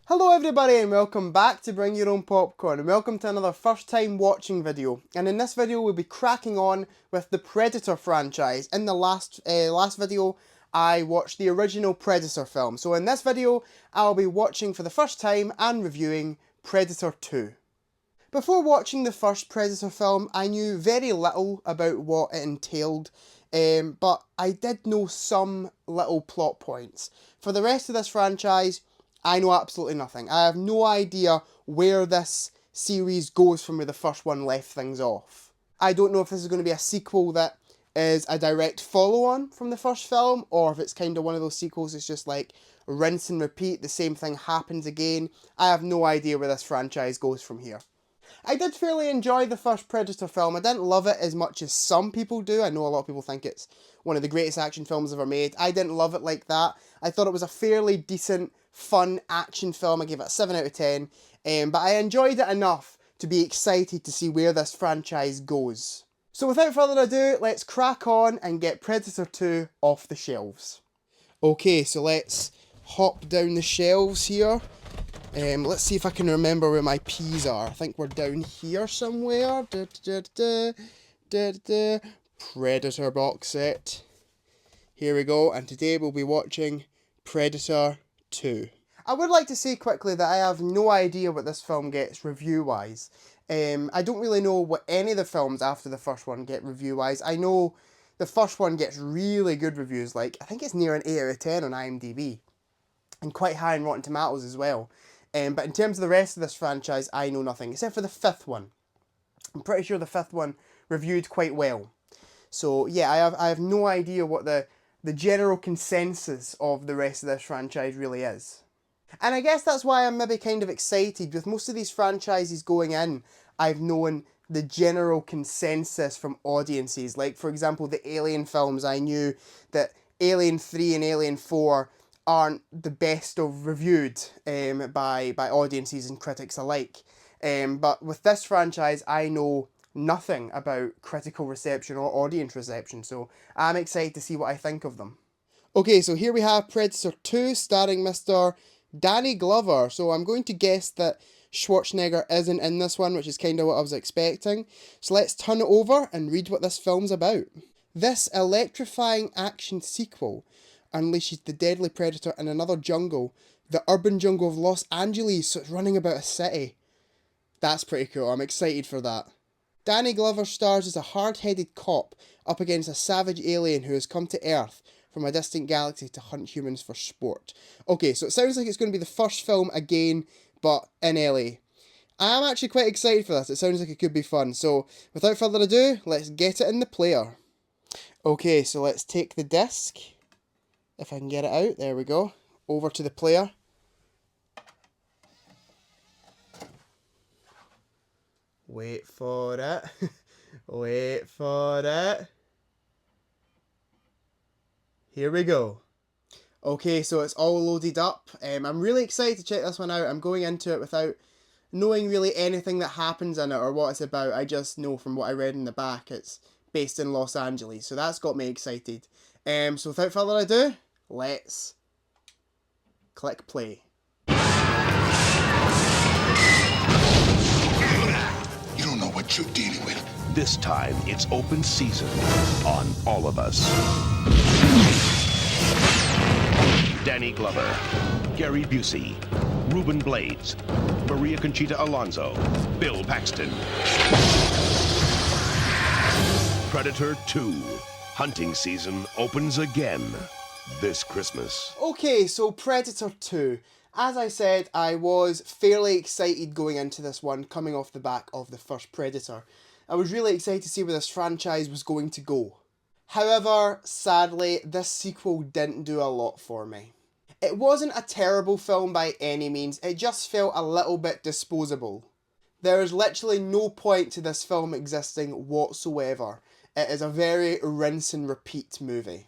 Hello everybody and welcome back to Bring Your Own Popcorn and welcome to another first time watching video. And in this video we'll be cracking on with the Predator franchise. In the last video I watched the original Predator film. So in this video I'll be watching for the first time and reviewing Predator 2. Before watching the first Predator film I knew very little about what it entailed. But I did know some little plot points. For the rest of this franchise I know absolutely nothing. I have no idea where this series goes from where the first one left things off. I don't know if this is going to be a sequel that is a direct follow-on from the first film, or if it's kind of one of those sequels that's just like rinse and repeat, the same thing happens again. I have no idea where this franchise goes from here. I did fairly enjoy the first Predator film. I didn't love it as much as some people do. I know a lot of people think it's one of the greatest action films ever made. I didn't love it like that. I thought it was a fairly decent, fun action film. I gave it a 7 out of 10. But I enjoyed it enough to be excited to see where this franchise goes. So without further ado, let's crack on and get Predator 2 off the shelves. Okay, so let's hop down the shelves here. Let's see if I can remember where my P's are. I think we're down here somewhere. Predator box set. Here we go, and today we'll be watching Predator 2. I would like to say quickly that I have no idea what this film gets review-wise. I don't really know what any of the films after the first one get review-wise. I know the first one gets really good reviews, like I think it's near an 8 out of 10 on IMDb. And quite high on Rotten Tomatoes as well. But in terms of the rest of this franchise, I know nothing, except for the fifth one. I'm pretty sure the fifth one reviewed quite well. So yeah, I have no idea what the general consensus of the rest of this franchise really is. And I guess that's why I'm maybe kind of excited. With most of these franchises going in, I've known the general consensus from audiences. Like, for example, the Alien films, I knew that Alien 3 and Alien 4 aren't the best of reviewed by audiences and critics alike. But with this franchise, I know nothing about critical reception or audience reception, so I'm excited to see what I think of them. Okay, so here we have Predator 2 starring Mr. Danny Glover. So I'm going to guess that Schwarzenegger isn't in this one, which is kind of what I was expecting. So let's turn it over and read what this film's about. This electrifying action sequel unleashes the deadly predator in another jungle, the urban jungle of Los Angeles, so it's running about a city. That's pretty cool, I'm excited for that. Danny Glover stars as a hard-headed cop up against a savage alien who has come to Earth from a distant galaxy to hunt humans for sport. Okay, so it sounds like it's going to be the first film again, but in LA. I'm actually quite excited for this, it sounds like it could be fun, so without further ado, let's get it in the player. Okay, so let's take the disc. If I can get it out, there we go. Over to the player. Wait for it. Wait for it. Here we go. Okay, so it's all loaded up. I'm really excited to check this one out. I'm going into it without knowing really anything that happens in it or what it's about. I just know from what I read in the back it's based in Los Angeles. So that's got me excited. So without further ado, let's click play. You don't know what you're dealing with. This time, it's open season on all of us. Danny Glover, Gary Busey, Ruben Blades, Maria Conchita Alonso, Bill Paxton. Predator 2. Hunting season opens again this Christmas. Okay, so Predator 2. As I said, I was fairly excited going into this one, coming off the back of the first Predator. I was really excited to see where this franchise was going to go. However, sadly, this sequel didn't do a lot for me. It wasn't a terrible film by any means, it just felt a little bit disposable. There is literally no point to this film existing whatsoever. It is a very rinse and repeat movie.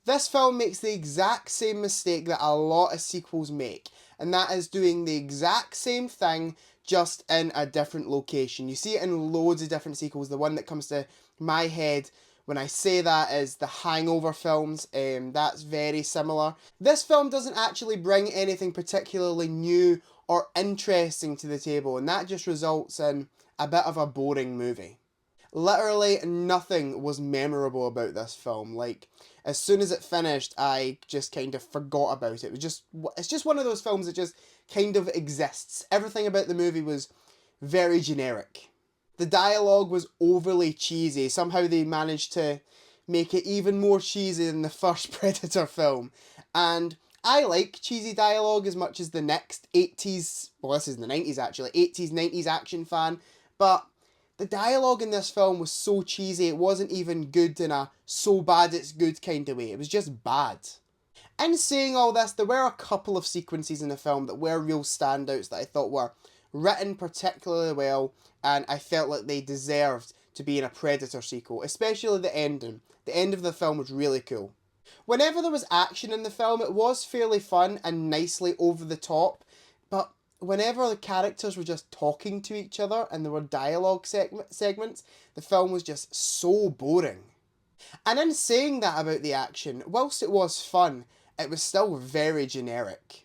This film makes the exact same mistake that a lot of sequels make, and that is doing the exact same thing just in a different location. You see it in loads of different sequels. The one that comes to my head When I say that is the Hangover films, that's very similar. This film doesn't actually bring anything particularly new or interesting to the table, and that just results in a bit of a boring movie. Literally nothing was memorable about this film. Like, as soon as it finished, I just kind of forgot about it. It's just one of those films that just kind of exists. Everything about the movie was very generic. The dialogue was overly cheesy. Somehow they managed to make it even more cheesy than the first Predator film. And I like cheesy dialogue as much as the next 80s, well, this is the 90s actually, 80s, 90s action fan, but the dialogue in this film was so cheesy, it wasn't even good in a so bad it's good kind of way. It was just bad. And saying all this, there were a couple of sequences in the film that were real standouts that I thought were written particularly well, and I felt like they deserved to be in a Predator sequel, especially the ending. The end of the film was really cool. Whenever there was action in the film, it was fairly fun and nicely over the top, but whenever the characters were just talking to each other and there were dialogue segments, the film was just so boring. And in saying that about the action, whilst it was fun, it was still very generic.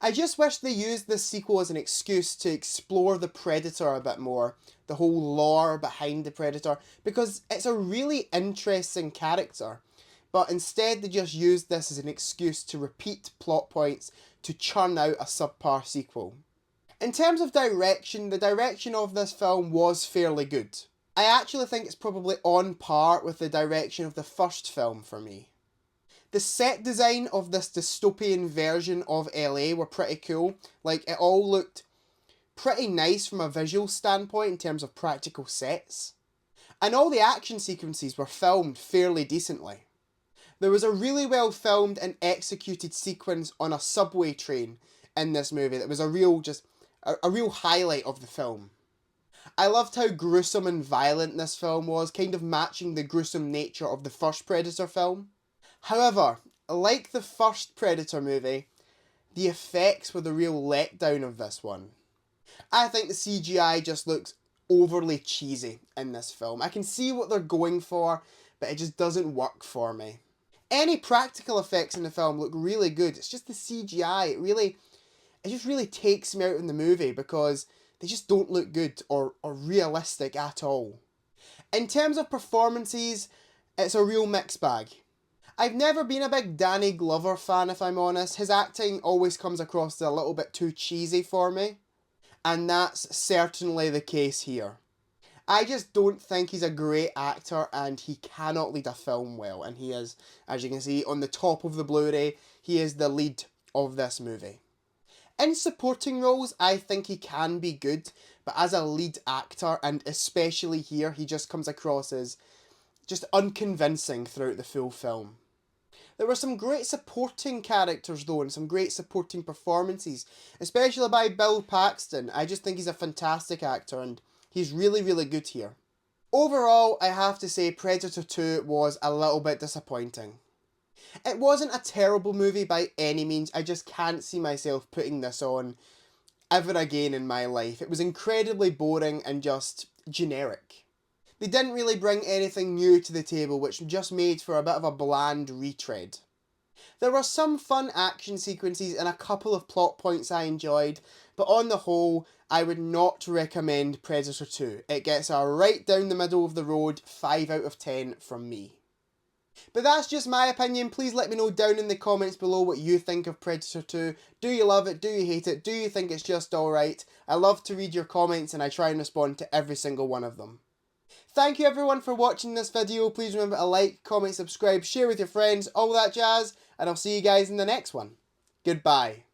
I just wish they used this sequel as an excuse to explore the Predator a bit more, the whole lore behind the Predator, because it's a really interesting character. But instead they just used this as an excuse to repeat plot points to churn out a subpar sequel. In terms of direction, the direction of this film was fairly good. I actually think it's probably on par with the direction of the first film for me. The set design of this dystopian version of LA were pretty cool. Like, it all looked pretty nice from a visual standpoint in terms of practical sets. And all the action sequences were filmed fairly decently. There was a really well filmed and executed sequence on a subway train in this movie that was a real highlight of the film. I loved how gruesome and violent this film was, kind of matching the gruesome nature of the first Predator film. However, like the first Predator movie, the effects were the real letdown of this one. I think the CGI just looks overly cheesy in this film. I can see what they're going for, but it just doesn't work for me. Any practical effects in the film look really good. It's just the CGI. It just really takes me out in the movie because they just don't look good or realistic at all. In terms of performances, it's a real mixed bag. I've never been a big Danny Glover fan, if I'm honest. His acting always comes across as a little bit too cheesy for me, and that's certainly the case here. I just don't think he's a great actor, and he cannot lead a film well, and he is, as you can see on the top of the Blu-ray, he is the lead of this movie. In supporting roles, I think he can be good, but as a lead actor, and especially here, he just comes across as just unconvincing throughout the full film. There were some great supporting characters though, and some great supporting performances, especially by Bill Paxton. I just think he's a fantastic actor, and he's really, really good here. Overall, I have to say Predator 2 was a little bit disappointing. It wasn't a terrible movie by any means, I just can't see myself putting this on ever again in my life. It was incredibly boring and just generic. They didn't really bring anything new to the table, which just made for a bit of a bland retread. There were some fun action sequences and a couple of plot points I enjoyed, but on the whole, I would not recommend Predator 2. It gets a right down the middle of the road 5 out of 10 from me. But that's just my opinion. Please let me know down in the comments below what you think of Predator 2. Do you love it? Do you hate it? Do you think it's just alright? I love to read your comments and I try and respond to every single one of them. Thank you everyone for watching this video. Please remember to like, comment, subscribe, share with your friends, all that jazz, and I'll see you guys in the next one. Goodbye.